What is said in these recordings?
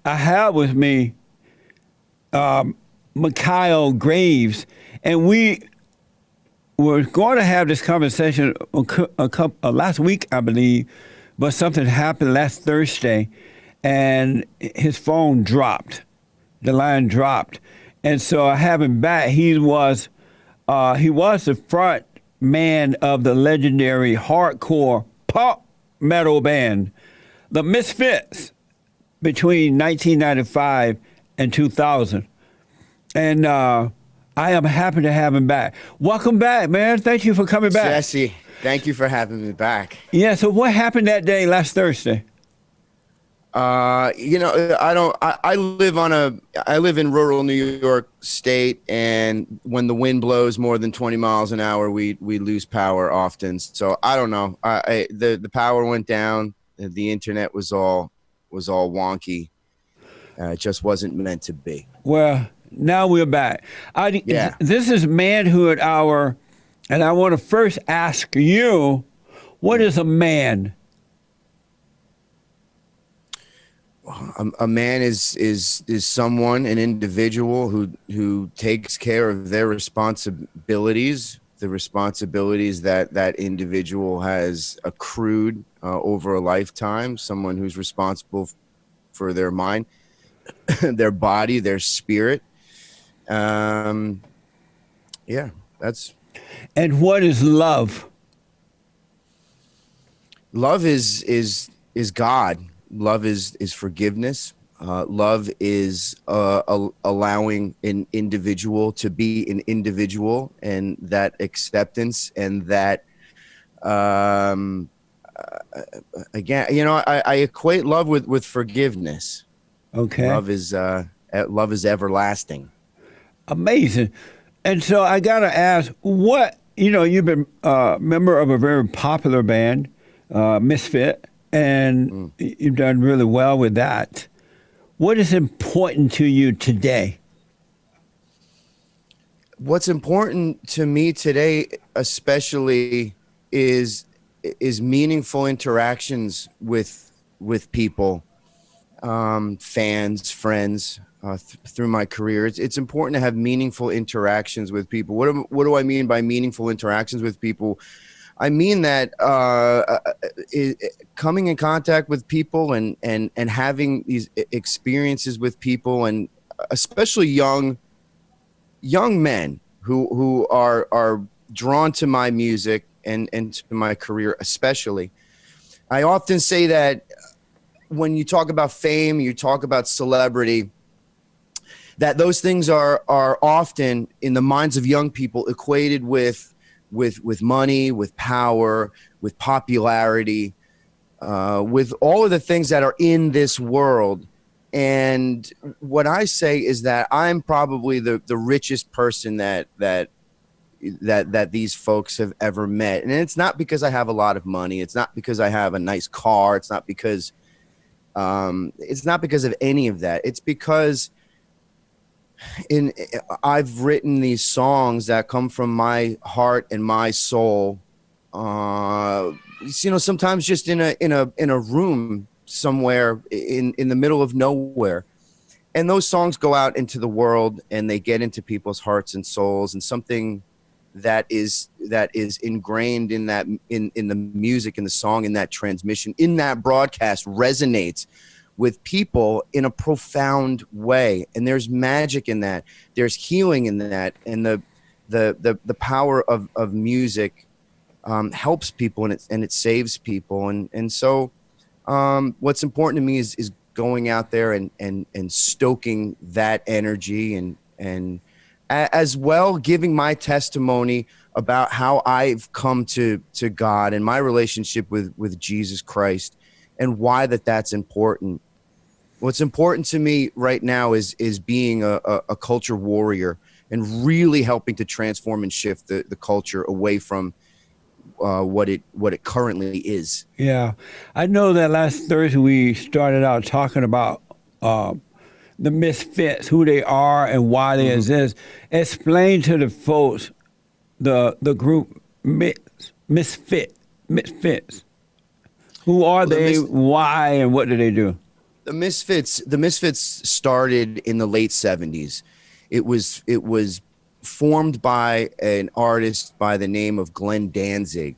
I have with me Michale Graves, and we were going to have this conversation last week, I believe, but something happened last Thursday, and his phone dropped. The line dropped, and so I have him back. He was the front man of the legendary hardcore pop metal band, the Misfits, between 1995 and 2000. And I am happy to have him back. Welcome back, man. Thank you for coming back. Jesse, thank you for having me back. Yeah, so what happened that day last Thursday? I live in rural New York State, and when the wind blows more than 20 miles an hour, we lose power often. So I don't know. The power went down. The internet was all wonky. It just wasn't meant to be. Well, now we're back. Yeah. This is Manhood Hour, and I want to first ask you, what is a man? A man is someone, an individual who takes care of their responsibilities, the responsibilities that individual has accrued over a lifetime. Someone who's responsible for their mind, their body, their spirit. Yeah, that's. And what is love? Love is God. Love is forgiveness. Love is allowing an individual to be an individual, and that acceptance, and that again, I equate love with forgiveness. Okay. Love is everlasting. Amazing. And so I got to ask, you've been a member of a very popular band, Misfit, and you've done really well with that. What is important to you today? What's important to me today, especially, is meaningful interactions with people, fans, friends. Through my career, it's important to have meaningful interactions with people. What do I mean by meaningful interactions with people? I mean that coming in contact with people and having these experiences with people, and especially young men who are drawn to my music and to my career especially. I often say that when you talk about fame, you talk about celebrity, that those things are often in the minds of young people equated with money, with power, with popularity, with all of the things that are in this world. And what I say is that I'm probably the richest person that these folks have ever met. And it's not because I have a lot of money. It's not because I have a nice car. It's not because of any of that. It's because I've written these songs that come from my heart and my soul. Sometimes just in a room somewhere in the middle of nowhere, and those songs go out into the world and they get into people's hearts and souls, and something that is ingrained in the music, in the song, in that transmission, in that broadcast resonates with people in a profound way. And there's magic in that. There's healing in that. And the power of music helps people, and it saves people. And so what's important to me is going out there and stoking that energy, and as well giving my testimony about how I've come to God and my relationship with Jesus Christ, and why that's important. What's important to me right now is being a culture warrior, and really helping to transform and shift the culture away from what it currently is. Yeah. I know that last Thursday we started out talking about the Misfits, who they are and why they exist. Explain to the folks the group Misfits. Who are they, why, and what do they do? The Misfits started in the late 70s. It was formed by an artist by the name of Glenn Danzig.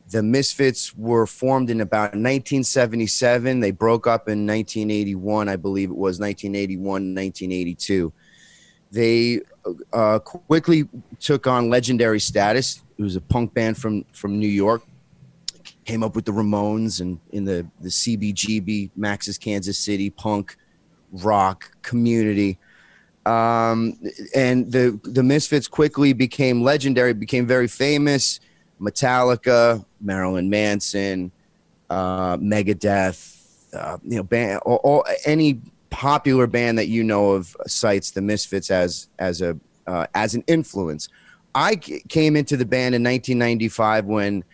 The Misfits were formed in about 1977. They broke up in 1981, I believe it was 1981, 1982. They quickly took on legendary status. It was a punk band from New York. Came up with the Ramones and in the CBGB, Max's Kansas City punk rock community. And the Misfits quickly became legendary, became very famous. Metallica, Marilyn Manson, Megadeth, any popular band that you know of cites the Misfits as an influence. I came into the band in 1995 when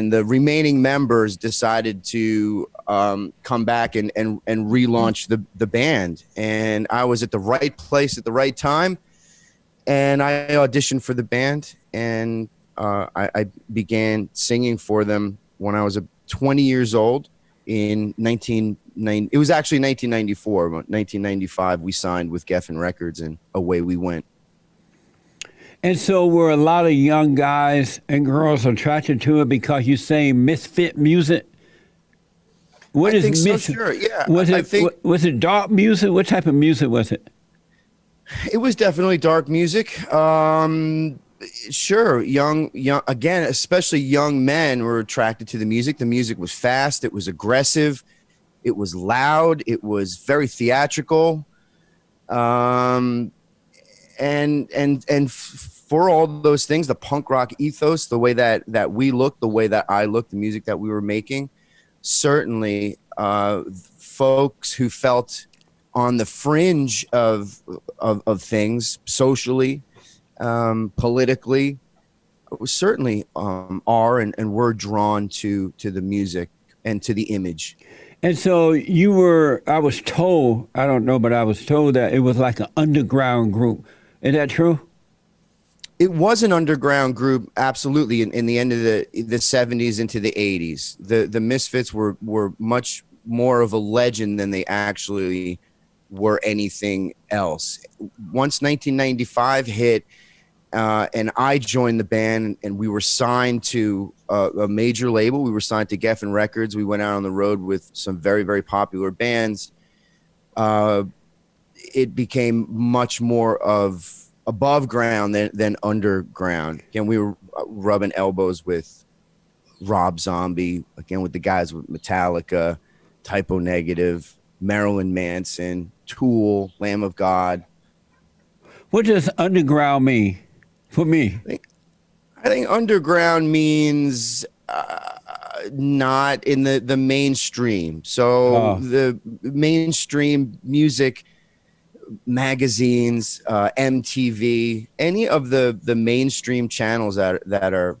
the remaining members decided to come back and relaunch the band, and I was at the right place at the right time, and I auditioned for the band, and I began singing for them when I was 20 years old in 1990. It was actually 1994, but 1995 we signed with Geffen Records, and away we went. And so were a lot of young guys and girls attracted to it because you sang misfit music? What I is think so, misfit? sure. Yeah, Was I it think was it dark music? What type of music was it? it was definitely dark music. Sure, young, again, especially young men were attracted to the music. The music was fast, it was aggressive, it was loud, it was very theatrical. For all those things, the punk rock ethos, the way that we looked, the way that I looked, the music that we were making, certainly folks who felt on the fringe of things socially, politically, certainly are and were drawn to the music and to the image. And so you were, I was told, I don't know, but I was told that it was like an underground group. Is that true? It was an underground group, absolutely. In the end of the 70s into the 80s, the Misfits were much more of a legend than they actually were anything else. Once 1995 hit, and I joined the band, and we were signed to a major label. We were signed to Geffen Records. We went out on the road with some very, very popular bands. It became much more of above ground than underground. Again, we were rubbing elbows with Rob Zombie, again with the guys with Metallica, Typo Negative, Marilyn Manson, Tool, Lamb of God. What does underground mean for me? I think underground means not in the mainstream. So the mainstream music, magazines, MTV, any of the mainstream channels that are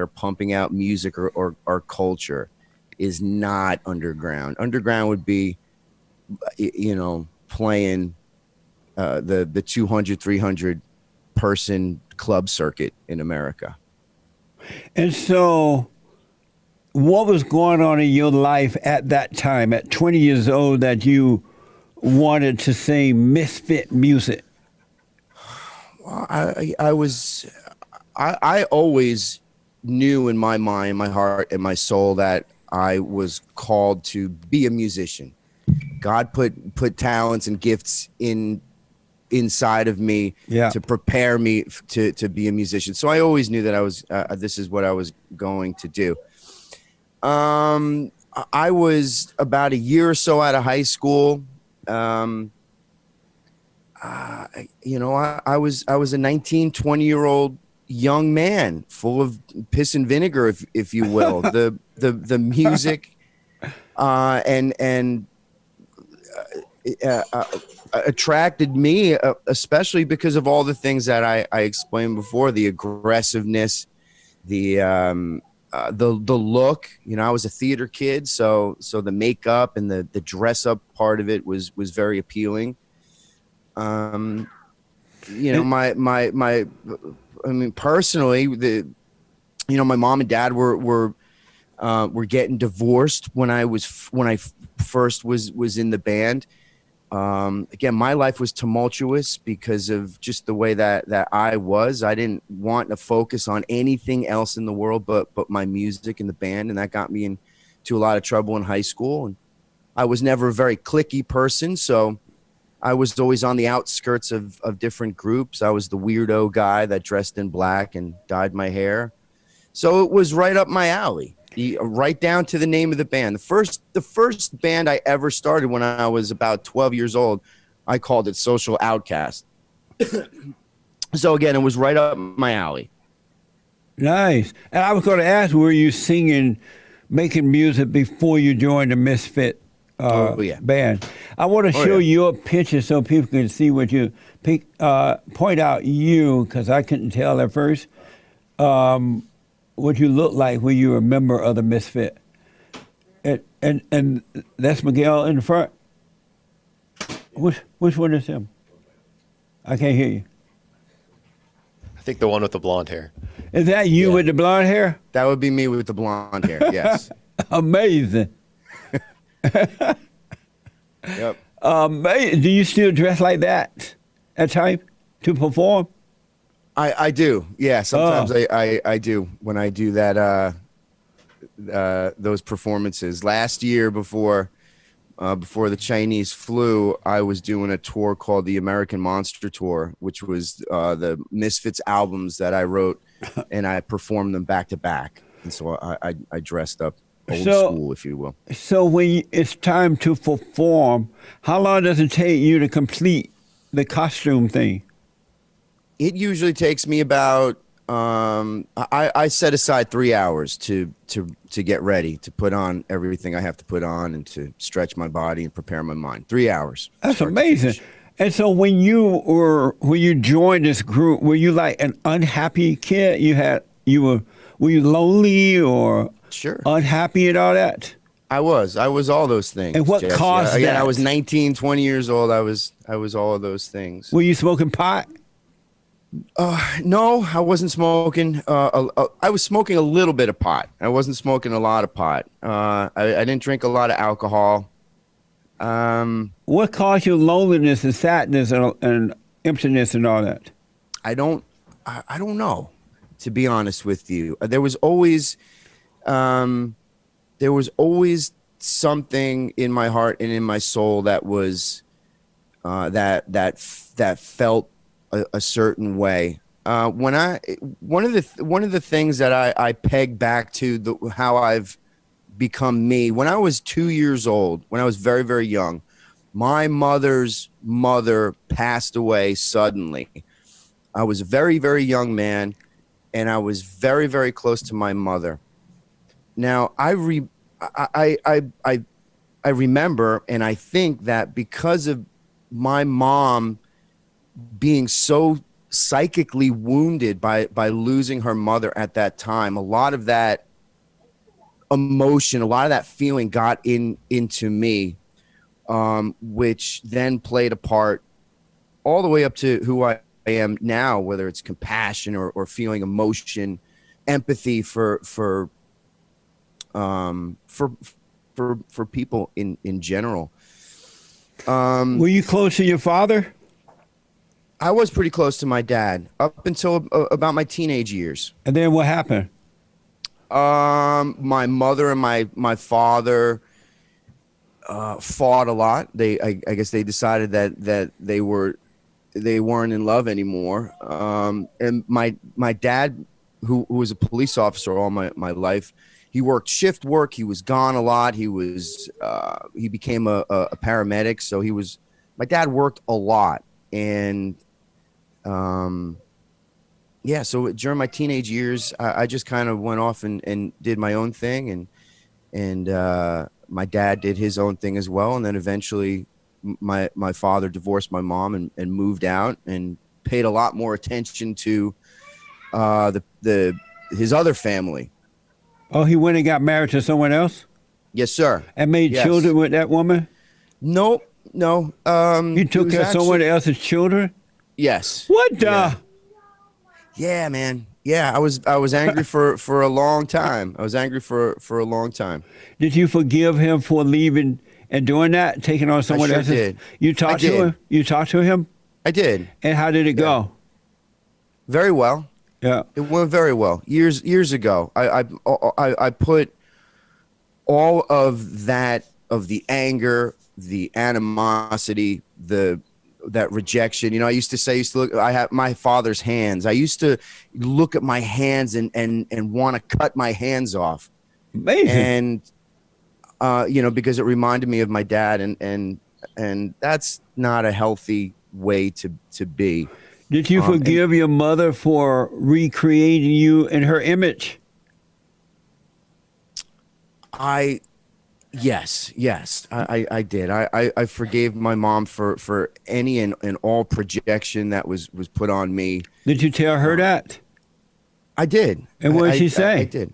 pumping out music or culture is not underground. Underground would be, playing the 200, 300 person club circuit in America. And so what was going on in your life at that time, at 20 years old, that you wanted to sing misfit music? Well, I always knew in my mind, my heart, and my soul that I was called to be a musician. God put talents and gifts inside of me to prepare me to be a musician. So I always knew that I was this is what I was going to do. I was about a year or so out of high school. I was a 19, 20-year-old young man full of piss and vinegar, if you will. The music attracted me, especially because of all the things that I explained before, the aggressiveness, the look. I was a theater kid, so the makeup and the dress up part of it was very appealing. My personally, my mom and dad were were getting divorced when I first was in the band. Again, my life was tumultuous because of just the way that I was. I didn't want to focus on anything else in the world but my music and the band, and that got me into a lot of trouble in high school. And I was never a very cliquey person, so I was always on the outskirts of different groups. I was the weirdo guy that dressed in black and dyed my hair. So it was right up my alley, right down to the name of the band. The first band I ever started when I was about 12 years old, I called it Social Outcast. So again, it was right up my alley. Nice. And I was going to ask, were you singing, making music before you joined the Misfit band? I want to show your picture so people can see what you point out you, because I couldn't tell at first. What you look like when you were a member of the Misfit. And that's Miguel in the front. Which one is him? I can't hear you. I think the one with the blonde hair. Is that you with the blonde hair? That would be me with the blonde hair, yes. Amazing. Yep. Do you still dress like that at times to perform? I do. Yeah, sometimes I do when I do that those performances. Last year before the Chinese flu, I was doing a tour called the American Monster Tour, which was the Misfits albums that I wrote, and I performed them back to back. And so I dressed up old school, if you will. So when it's time to perform, how long does it take you to complete the costume thing? It usually takes me about I set aside 3 hours to get ready, to put on everything I have to put on, and to stretch my body and prepare my mind. 3 hours. That's amazing. And so when you joined this group, were you like an unhappy kid? Were you lonely or unhappy and all that? I was all those things. And what caused that? Again, I was 19, 20 years old. I was all of those things. Were you smoking pot? No, I wasn't smoking. I was smoking a little bit of pot. I wasn't smoking a lot of pot. I didn't drink a lot of alcohol. What caused you loneliness and sadness and emptiness and all that? I don't know, to be honest with you. There was always something in my heart and in my soul that was that felt a certain way. One of the things that I peg back to how I've become me. When I was 2 years old, when I was very, very young, my mother's mother passed away suddenly. I was a very, very young man, and I was very, very close to my mother. Now I remember, and I think that because of my mom being so psychically wounded by losing her mother at that time, a lot of that emotion, a lot of that feeling got into me, which then played a part all the way up to who I am now, whether it's compassion or feeling emotion, empathy for people in general. Were you close to your father? I was pretty close to my dad up until about my teenage years. And then what happened? My mother and my father fought a lot. I guess they decided that they weren't in love anymore. And my dad, who was a police officer all my life, he worked shift work. He was gone a lot. He became a paramedic. So my dad worked a lot. And so during my teenage years, I just kind of went off and did my own thing, and my dad did his own thing as well. And then eventually my father divorced my mom and moved out and paid a lot more attention to his other family. Oh, he went and got married to someone else? Yes, sir. And made children with that woman? No. He took care of someone else's children? Yes. What the? Yeah, man. Yeah, I was angry for a long time. I was angry for a long time. Did you forgive him for leaving and doing that, taking on someone sure else's? did. You I talked to did. him. You talked to him, I did. and how did it Yeah. go? Very well. Yeah. It went very well. Years ago, I put all of that, of the anger, the animosity, that rejection. You know, I used to look. I have my father's hands. I used to look at my hands and want to cut my hands off. Amazing. And you know, because it reminded me of my dad, and that's not a healthy way to be. Did you forgive your mother for recreating you in her image? Yes, I did. I forgave my mom for any and all projection that was put on me. Did you tell her that? I did. And what did she say? I did.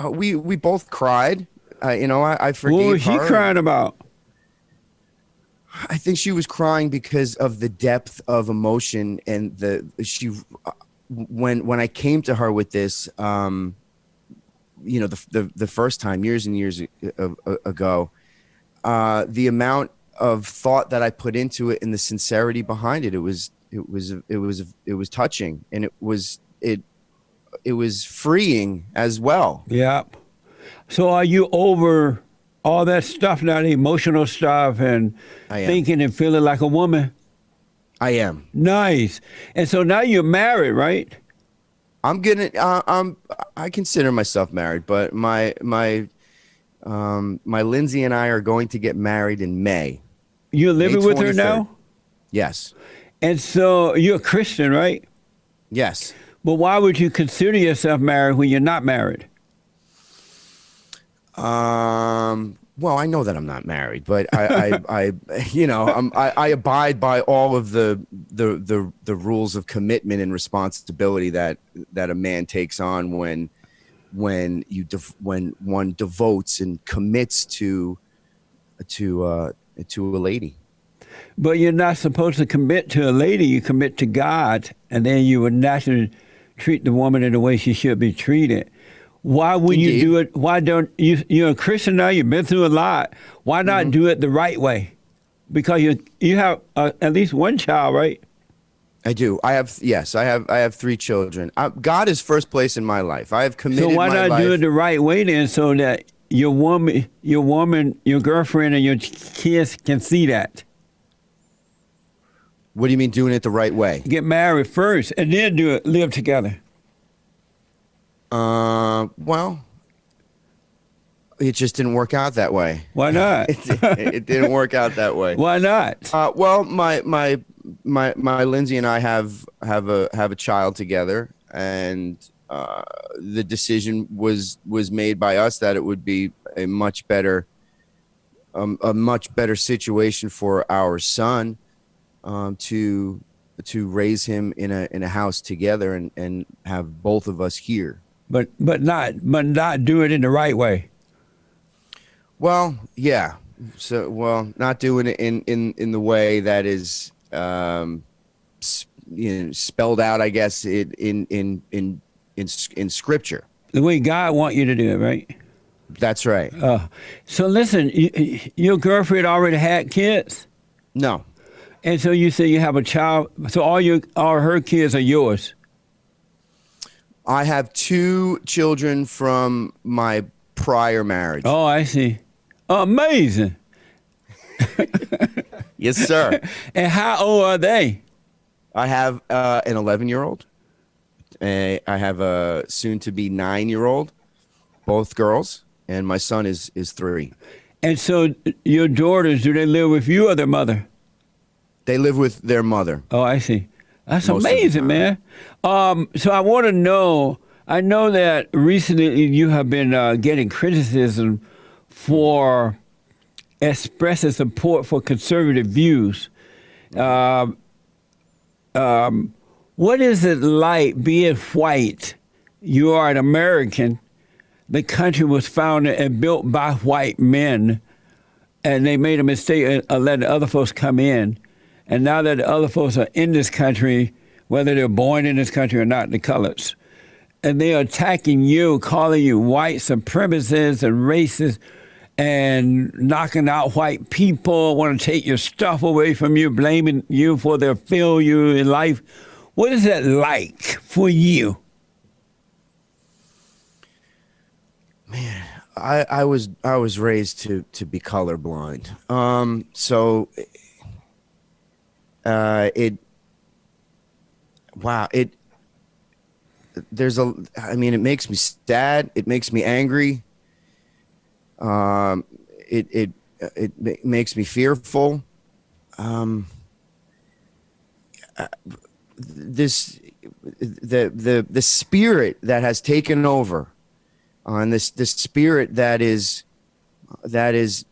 We both cried. You know, I forgave her. What was she crying about? I think she was crying because of the depth of emotion and when I came to her with this, you know, the first time, years and years ago, the amount of thought that I put into it and the sincerity behind it, it was touching, and it was freeing as well. Yeah. So are you over all that stuff now, the emotional stuff, and I am. thinking and feeling like a woman? I am. Nice. And so now you're married, right? I consider myself married, but my Lindsay and I are going to get married in May. You're living May with her 23rd. now? Yes. And so you're a Christian, right? Yes. But why would you consider yourself married when you're not married? Well, I know that I'm not married, but I you know, I abide by all of the rules of commitment and responsibility that a man takes on when one devotes and commits to a lady. But you're not supposed to commit to a lady. You commit to God, and then you would naturally treat the woman in the way she should be treated. Why would you Indeed. do it? Why don't you? You're a Christian now. You've been through a lot. Why not do it the right way? Because you have at least one child, right? I do. I have 3 children. God is first place in my life. I have committed So why my not life. do it the right way then, so that your woman, your girlfriend, and your kids can see that? What do you mean doing it the right way? Get married first, and then live together. Well, it just didn't work out that way. Why not? It didn't work out that way. Why not? Well, my Lindsay and I have a child together, and the decision was made by us that it would be a much better situation for our son, to raise him in a house together and have both of us here. But not do it in the right way. Well, yeah. So, not doing it in the way that is, spelled out, I guess, in scripture. The way God wants you to do it, right? That's right. So listen, your girlfriend already had kids, No, and so you say you have a child. So all her kids are yours. I have 2 children from my prior marriage. Oh, I see. Amazing. Yes, sir. And how old are they? I have an 11-year-old. I have a soon-to-be 9-year-old, both girls, and my son is 3. And so your daughters, do they live with you or their mother? They live with their mother. Oh, I see. That's Most of the amazing, man. So I want to know, I know that recently you have been getting criticism for expressing support for conservative views. What is it like being white? You are an American. The country was founded and built by white men, and they made a mistake of letting other folks come in. And now that the other folks are in this country, whether they're born in this country or not, the colors, and they're attacking you, calling you white supremacists and racist, and knocking out white people, want to take your stuff away from you, blaming you for their failure in life. What is that like for you? Man, I was raised to be colorblind. So it makes me sad. It makes me angry. It makes me fearful. The spirit that has taken over, and this spirit that is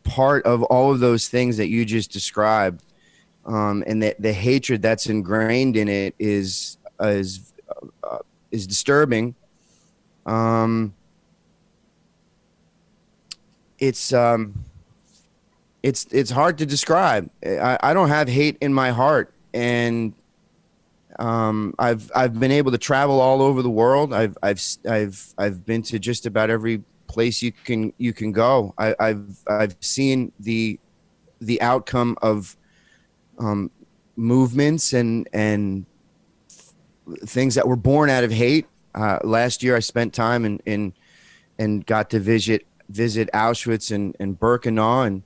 part of all of those things that you just described, and the hatred that's ingrained in it is disturbing. It's hard to describe. I don't have hate in my heart, and I've been able to travel all over the world. I've been to just about every place you can go. I've seen the outcome of movements and things that were born out of hate. Last year, I spent time in and got to visit Auschwitz and Birkenau,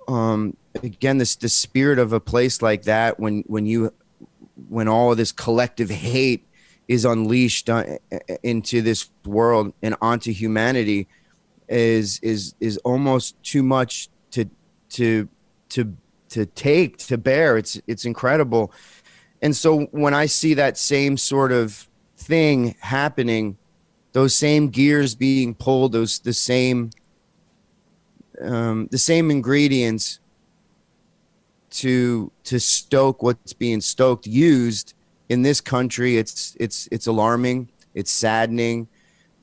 and again, the spirit of a place like that, when all of this collective hate is unleashed into this world and onto humanity, is almost too much to take, to bear. It's incredible. And so when I see that same sort of thing happening, those same gears being pulled, the same ingredients to stoke what's being stoked, used in this country, it's alarming. It's saddening.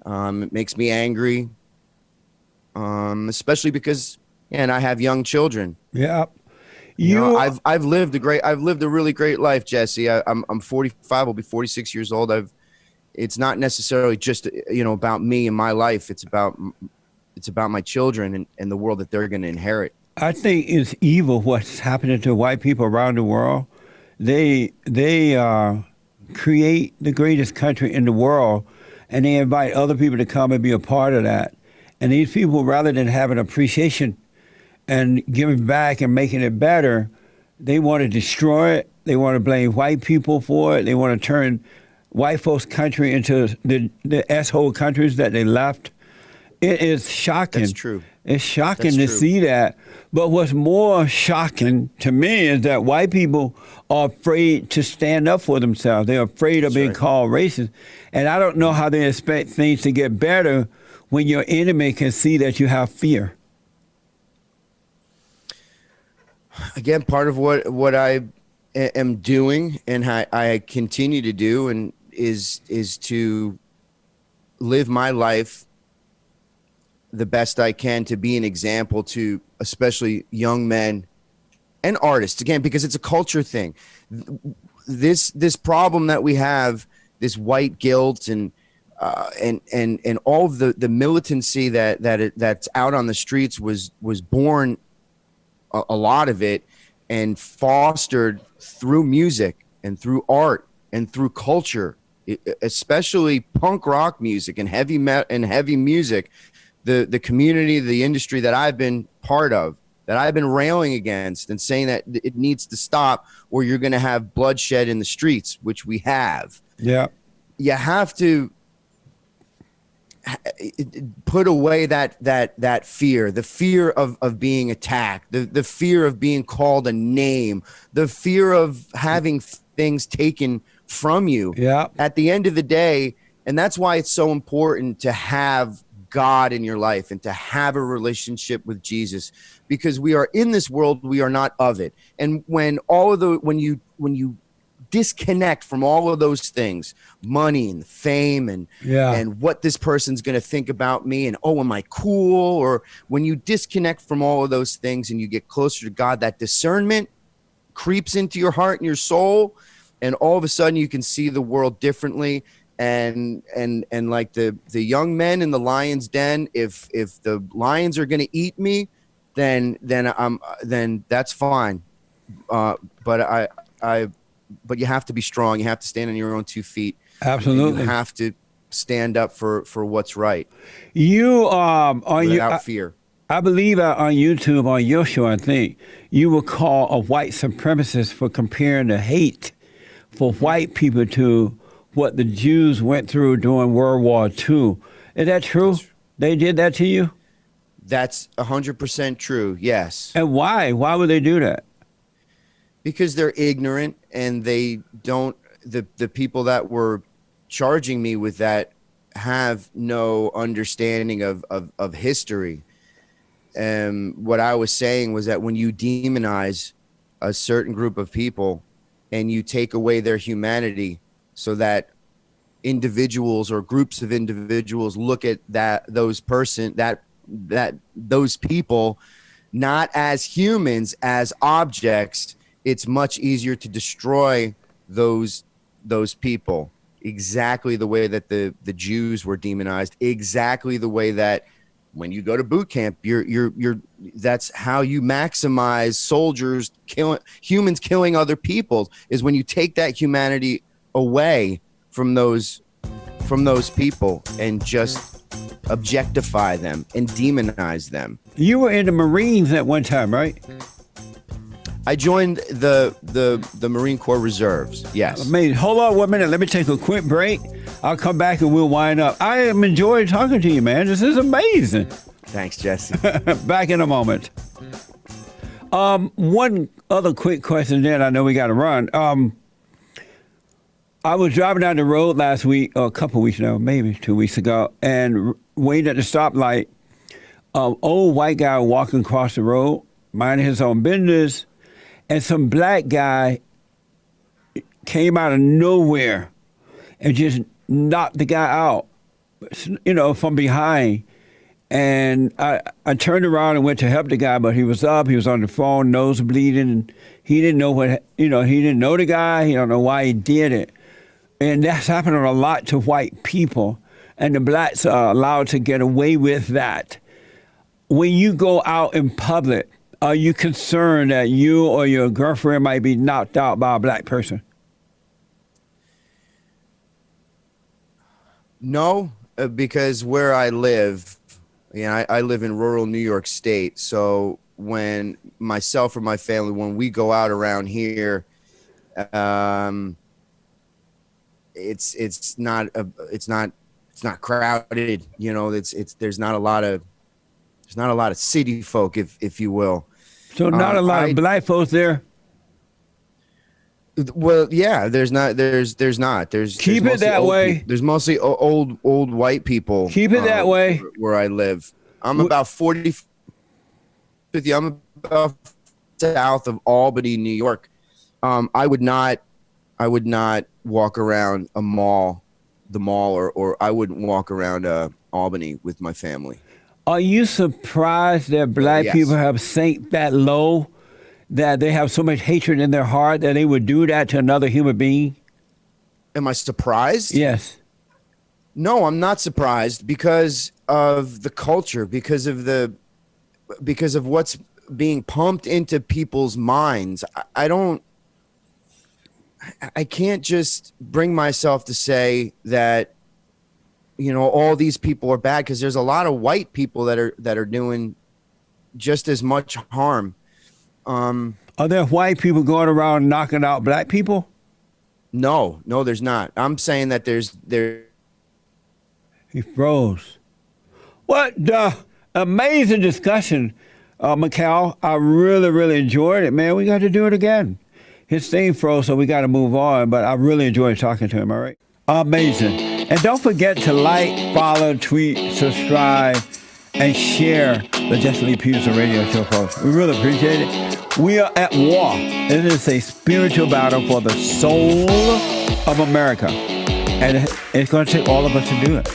It makes me angry, especially because, I have young children. Yeah. I've lived a really great life, Jesse. I'm 45. I'll be 46 years old. It's not necessarily just about me and my life. It's about my children and the world that they're going to inherit. I think it's evil what's happening to white people around the world. They create the greatest country in the world, and they invite other people to come and be a part of that. And these people, rather than having appreciation and giving back and making it better, they want to destroy it. They want to blame white people for it. They want to turn white folks' country into the S-hole countries that they left. It is shocking. That's true. It's shocking to see that. But what's more shocking to me is that white people are afraid to stand up for themselves. They're afraid of being called racist. And I don't know how they expect things to get better when your enemy can see that you have fear. Again, part of what I am doing and I continue to do and is to live my life the best I can, to be an example to especially young men and artists, again, because it's a culture thing. This problem that we have, this white guilt and all of the militancy that's out on the streets was born, a lot of it, and fostered through music and through art and through culture, especially punk rock music and heavy music. The community, the industry that I've been part of, that I've been railing against and saying that it needs to stop, or you're going to have bloodshed in the streets, which we have. Yeah. You have to put away that fear, the fear of being attacked, the fear of being called a name, the fear of having things taken from you. Yeah. At the end of the day, and that's why it's so important to have God in your life and to have a relationship with Jesus, because we are in this world, we are not of it. And when you disconnect from all of those things, money and fame and what this person's going to think about me, and am I cool? Or when you disconnect from all of those things and you get closer to God, that discernment creeps into your heart and your soul, and all of a sudden you can see the world differently. and like the young men in the lion's den, if the lions are going to eat me, then that's fine. But but you have to be strong. You have to stand on your own 2 feet. Absolutely. You have to stand up for what's right. You without fear. I believe on YouTube, on your show, I think, you were called a white supremacist for comparing the hate for white people to what the Jews went through during World War II. Is that true? They did that to you? That's 100% true, yes. And why? Why would they do that? Because they're ignorant, and they don't, the people that were charging me with that have no understanding of history. What I was saying was that when you demonize a certain group of people and you take away their humanity, so that individuals or groups of individuals look at those people not as humans, as objects, it's much easier to destroy those people. Exactly the way that the Jews were demonized, exactly the way that when you go to boot camp, that's how you maximize soldiers humans killing other people, is when you take that humanity away from those people and just objectify them and demonize them. You were in the Marines at one time, right? I joined the Marine Corps Reserves. Yes. Amazing. Hold on 1 minute. Let me take a quick break. I'll come back and we'll wind up. I am enjoying talking to you, man. This is amazing. Thanks, Jesse. Back in a moment. One other quick question, then I know we got to run. I was driving down the road last week, or a couple weeks ago, maybe 2 weeks ago, and waiting at the stoplight. Old white guy walking across the road, minding his own business, and some black guy came out of nowhere and just knocked the guy out, from behind. And I turned around and went to help the guy, but he was up. He was on the phone, nose bleeding, and he didn't know he didn't know the guy. He don't know why he did it. And that's happening a lot to white people, and the blacks are allowed to get away with that. When you go out in public, are you concerned that you or your girlfriend might be knocked out by a black person? No, because where I live, I live in rural New York State. So when myself or my family, when we go out around here, it's not crowded. There's not a lot of city folk, if you will. So not a lot of black folks there? Well, yeah, there's not. There's Keep it that way. There's mostly old white people. Keep it that way. Where I live, I'm about 50. I'm about south of Albany, New York. I would not walk around the mall, or I wouldn't walk around Albany with my family. Are you surprised that black Yes. people have sank that low, that they have so much hatred in their heart that they would do that to another human being? Am I surprised? Yes. No, I'm not surprised, because of the culture, because of what's being pumped into people's minds. I can't just bring myself to say that, all these people are bad, because there's a lot of white people that are doing just as much harm. Are there white people going around knocking out black people? No, there's not. I'm saying that there. He froze. What the amazing discussion, Michale. I really, really enjoyed it, man. We got to do it again. His thing froze, so we got to move on, but I really enjoyed talking to him, all right? Amazing. And don't forget to like, follow, tweet, subscribe, and share the Jesse Lee Peterson radio show, folks. We really appreciate it. We are at war. It is a spiritual battle for the soul of America. And it's going to take all of us to do it.